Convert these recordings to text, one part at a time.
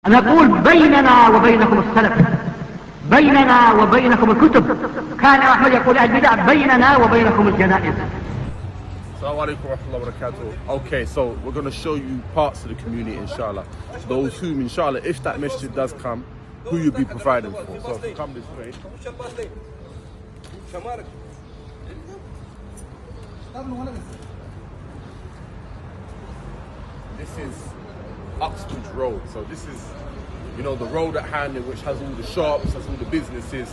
أنا أقول بيننا وبينكم السلف، بيننا وبينكم الكتب. كان أحمد يقول البدع بيننا وبينكم الجنائز. Assalamu alaikum wa rahmatullahi wa barakatuh. Okay, so we're going to show you parts of the community, inshallah. Those whom, inshallah, if that masjid does come, who you'll be providing for. So if you come this way. This is Uxbridge Road. So this is, you know, the road at hand which has all the shops, has all the businesses,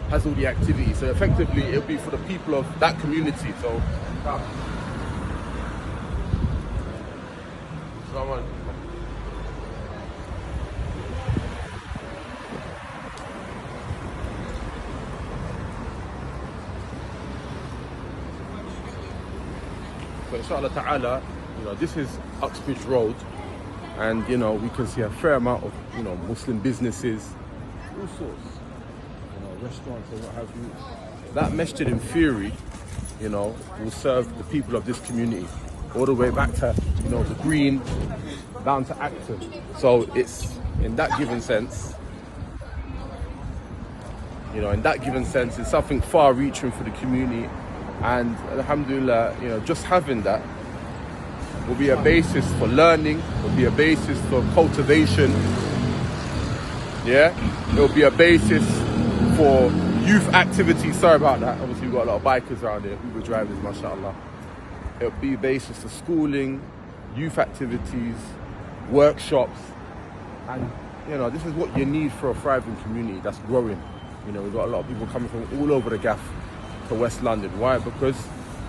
has all the activity. So effectively, it'll be for the people of that community. So. So inshallah ta'ala, you know, this is Uxbridge Road, and you know, we can see a fair amount of, you know, Muslim businesses, all sorts, you know, restaurants and what have you. That masjid in theory, you know, will serve the people of this community all the way back to, you know, the Green down to Acton. So it's, in that given sense, you know, in that given sense, it's something far-reaching for the community. And alhamdulillah, you know, just having that will be a basis for learning, will be a basis for cultivation. Yeah, it will be a basis for youth activity. Sorry about that. Obviously, we've got a lot of bikers around here, Uber drivers, mashallah. It will be a basis for schooling, youth activities, workshops, and you know, this is what you need for a thriving community that's growing. You know, we've got a lot of people coming from all over the gaff to West London. Why? Because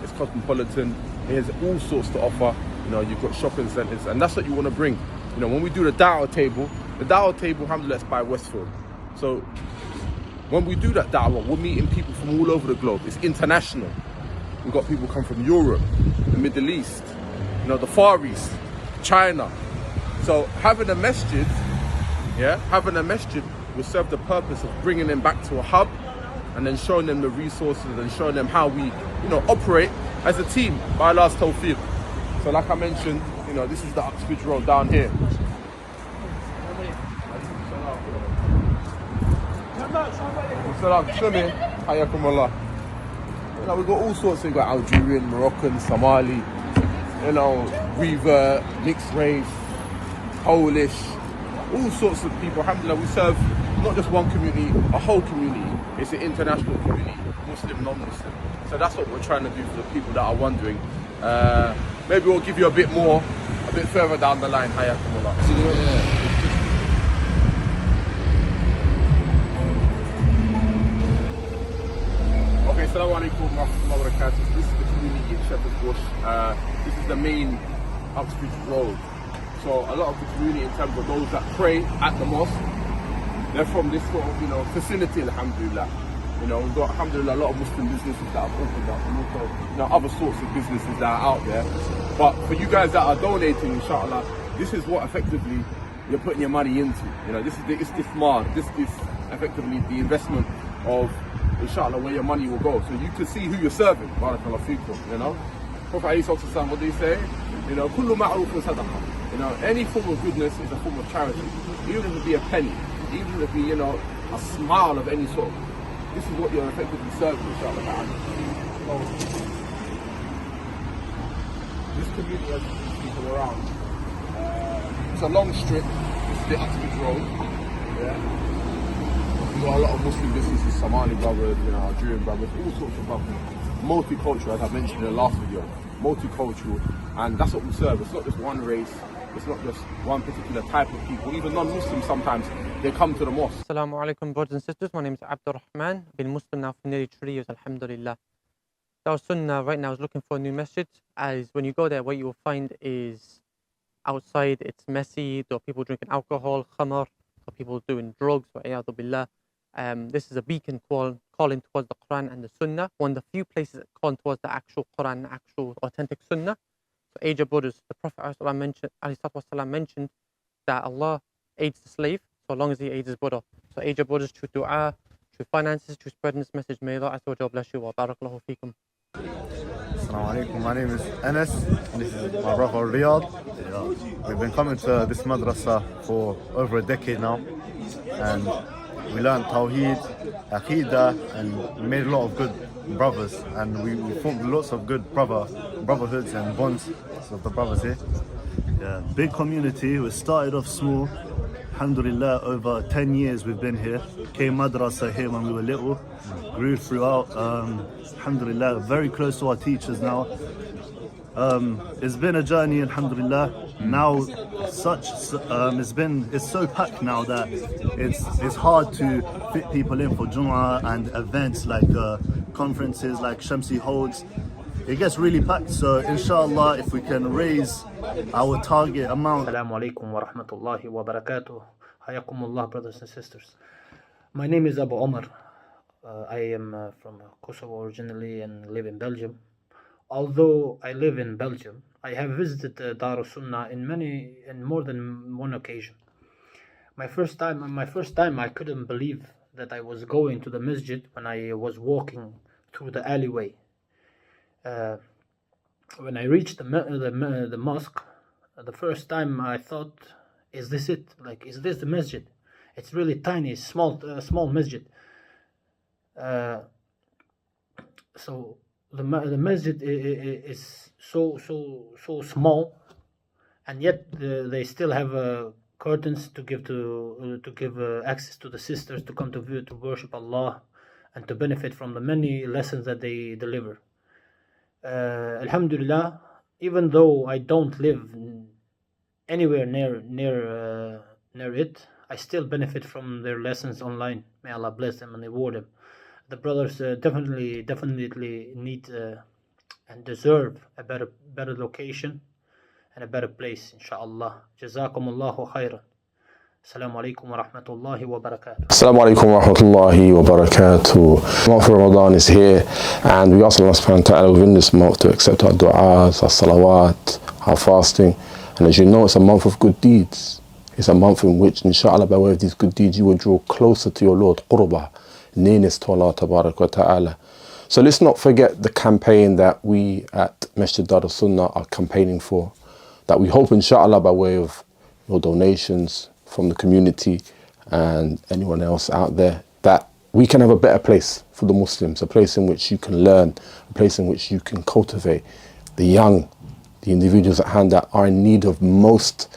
it's cosmopolitan. It has all sorts to offer. You know, you've got shopping centres, and that's what you want to bring. You know, when we do the da'wah table, alhamdulillah, is by Westfield. So when we do that da'wah, we're meeting people from all over the globe. It's international. We've got people come from Europe, the Middle East, you know, the Far East, China. So having a masjid, will serve the purpose of bringing them back to a hub, and then showing them the resources and showing them how we, you know, operate as a team by Allah's tawfiq. So like I mentioned, you know, this is the Uxbridge Road down here. You know, we've got all sorts. We've got Algerian, Moroccan, Somali, you know, Weaver, mixed race, Polish, all sorts of people. Alhamdulillah, we serve not just one community, a whole community. It's an international community, Muslim, non-Muslim. So that's what we're trying to do for the people that are wondering. Maybe we'll give you a bit more, a bit further down the line. Hayakumullah. Okay, assalamu alaikum wa rahmatullahi wa barakatuh. This is the community in Shepherd's Bush. This is the main Uxbridge Road. So a lot of the community, in terms of those that pray at the mosque, they're from this sort of, you know, vicinity, alhamdulillah. You know, we've got, alhamdulillah, a lot of Muslim businesses that have opened up, and also, you know, other sorts of businesses that are out there. But for you guys that are donating, inshallah, this is what effectively you're putting your money into. You know, this is the istismar, this is effectively the investment of, inshallah, where your money will go. So you can see who you're serving, barakallahu feekum, you know. Prophet alayhi salatu wasalam, what do you say? You know, kullu ma'rufun sadaqah. You know, any form of goodness is a form of charity. Even if it be a penny, even if it be, you know, a smile of any sort. This is what you're effectively serving, inshallah. So, this community has people around. It's a long strip. This is the Uxbridge Road. Yeah. We've got a lot of Muslim businesses, Somali brothers, you know, Algerian brothers, all sorts of brothers. Multicultural, as I mentioned in the last video. Multicultural, and that's what we serve. It's not just one race. It's not just one particular type of people. Even non-Muslims sometimes, they come to the mosque. Assalamu alaikum, brothers and sisters. My name is Abdurrahman. I've been Muslim now for nearly 3 years, alhamdulillah. DaaruSunnah right now is looking for a new masjid. As when you go there, what you will find is outside it's messy. There are people drinking alcohol, khamar. There are people doing drugs, wa'iyadu billah. This is a beacon calling towards the Quran and the Sunnah. One of the few places that call towards the actual Quran, actual authentic Sunnah. So aid your brothers. The Prophet mentioned that Allah aids the slave so long as he aids his brother. So aid your brothers through dua, through finances, through spreading this message. May Allah bless you. Wa barakallahu feekum. Assalamu alaikum. My name is Anas, and this is my brother Riyadh. We've been coming to this madrasa for over a decade now, and we learned Tawheed, Aqidah, and made a lot of good brothers, and we formed lots of good brotherhoods and bonds with the brothers here. Yeah, big community. We started off small. Alhamdulillah, over 10 years we've been here. Came madrasa here when we were little, grew throughout. Alhamdulillah, very close to our teachers now. It's been a journey, alhamdulillah. Now, it's so packed now that it's hard to fit people in for Jum'ah and events like conferences like Shamsi holds. It gets really packed, so inshallah, if we can raise our target amount. Assalamu alaikum wa rahmatullahi wa barakatuh. Hayakumullah, brothers and sisters. My name is Abu Omar. I am from Kosovo originally and live in Belgium. Although I live in Belgium, I have visited DaaruSunnah in more than one occasion. My first time I couldn't believe that I was going to the masjid when I was walking through the alleyway. When I reached the mosque, the first time I thought, is this it? Like, is this the masjid? It's really tiny, small masjid. So the masjid is so small, and yet they still have curtains to give access to the sisters to come to worship Allah and to benefit from the many lessons that they deliver. Alhamdulillah, even though I don't live anywhere near it, I still benefit from their lessons online. May Allah bless them and reward them. The brothers definitely need and deserve a better location and a better place, inshallah. Jazakumullahu khairan. Assalamu alaikum wa rahmatullahi wa barakatuh. Assalamu alaikum wa rahmatullahi wa barakatuh. The month of Ramadan is here, and we ask Allah subhanahu wa ta'ala within this month to accept our du'as, our salawat, our fasting. And as you know, it's a month of good deeds. It's a month in which, inshallah, by way of these good deeds, you will draw closer to your Lord, qurbah, nearness to Allah tabarak wa ta'ala. So let's not forget the campaign that we at Masjid DaaruSunnah are campaigning for, that we hope, inshallah, by way of your donations from the community and anyone else out there, that we can have a better place for the Muslims, a place in which you can learn, a place in which you can cultivate the young, the individuals at hand that are in need of most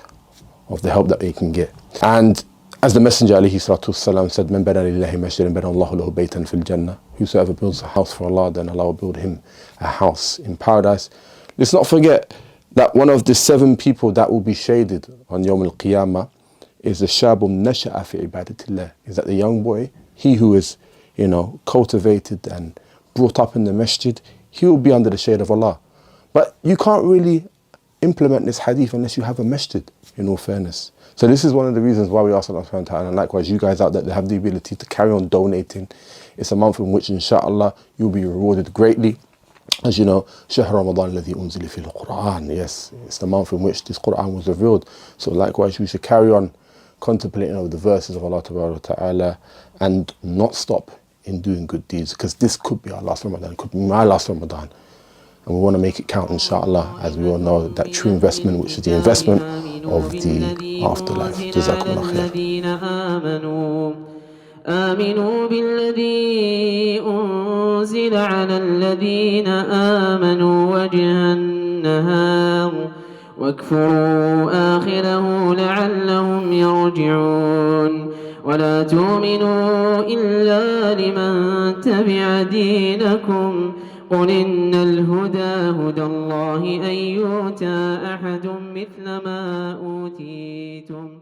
of the help that they can get. And as the Messenger alayhi salatu wasalam said, "Man bana lillahi masjidan bana Allahu lahu baytan fil jannah." Whosoever builds a house for Allah, then Allah will build him a house in paradise. Let's not forget that one of the 7 people that will be shaded on Yawm al-Qiyamah is the shabum nasha'a fi ibadatillah. Is that the young boy, he who is, cultivated and brought up in the masjid, he will be under the shade of Allah. But you can't really implement this hadith unless you have a masjid, in all fairness. So this is one of the reasons why we ask Allah subhanahu wa ta'ala, and likewise you guys out there that have the ability to carry on donating. It's a month in which, inshallah, you'll be rewarded greatly. As you know, Shahr Ramadan alladhi unzila fihi al-Qur'an. Yes, it's the month in which this Qur'an was revealed. So likewise, we should carry on contemplating over the verses of Allah Ta'ala and not stop in doing good deeds, because this could be our last Ramadan, it could be my last Ramadan, and we want to make it count, inshallah, as we all know that true investment, which is the investment of the afterlife. Jazakumullah khair. آمنوا بالذي أنزل على الذين آمنوا وجه النهار واكفروا آخره لعلهم يرجعون ولا تؤمنوا إلا لمن تبع دينكم قل إن الهدى هدى الله أن يؤتى أحد مثل ما أوتيتم